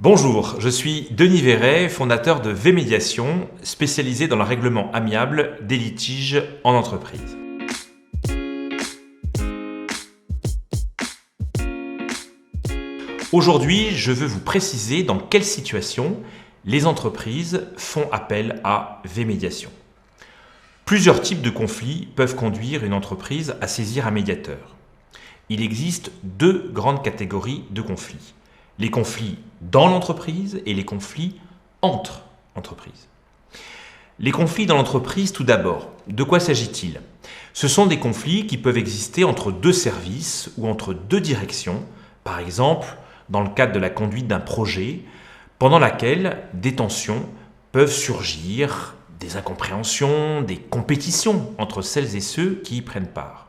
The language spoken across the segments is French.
Bonjour, je suis Denis Verret, fondateur de V-Médiation, spécialisé dans le règlement amiable des litiges en entreprise. Aujourd'hui, je veux vous préciser dans quelles situations les entreprises font appel à V-Médiation. Plusieurs types de conflits peuvent conduire une entreprise à saisir un médiateur. Il existe deux grandes catégories de conflits. Les conflits dans l'entreprise et les conflits entre entreprises. Les conflits dans l'entreprise, tout d'abord. De quoi s'agit-il ? Ce sont des conflits qui peuvent exister entre deux services ou entre deux directions, par exemple dans le cadre de la conduite d'un projet, pendant laquelle des tensions peuvent surgir, des incompréhensions, des compétitions entre celles et ceux qui y prennent part.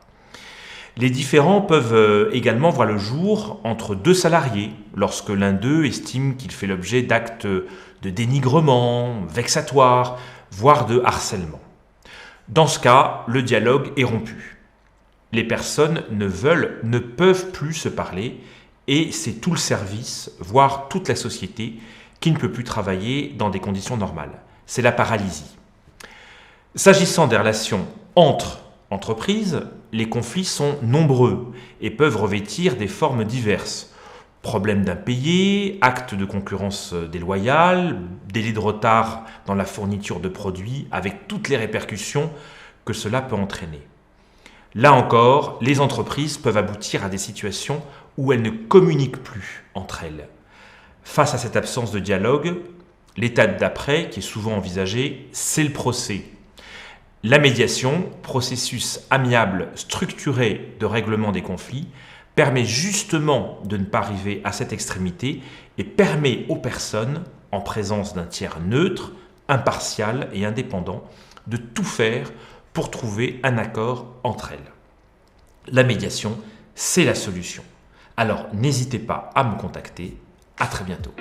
Les différends peuvent également voir le jour entre deux salariés, lorsque l'un d'eux estime qu'il fait l'objet d'actes de dénigrement, vexatoires, voire de harcèlement. Dans ce cas, le dialogue est rompu. Les personnes ne peuvent plus se parler et c'est tout le service, voire toute la société, qui ne peut plus travailler dans des conditions normales. C'est la paralysie. S'agissant des relations entre entreprises, les conflits sont nombreux et peuvent revêtir des formes diverses. Problèmes d'impayés, actes de concurrence déloyale, délais de retard dans la fourniture de produits avec toutes les répercussions que cela peut entraîner. Là encore, les entreprises peuvent aboutir à des situations où elles ne communiquent plus entre elles. Face à cette absence de dialogue, l'étape d'après, qui est souvent envisagée, c'est le procès. La médiation, processus amiable structuré de règlement des conflits, permet justement de ne pas arriver à cette extrémité et permet aux personnes, en présence d'un tiers neutre, impartial et indépendant, de tout faire pour trouver un accord entre elles. La médiation, c'est la solution. Alors n'hésitez pas à me contacter. À très bientôt.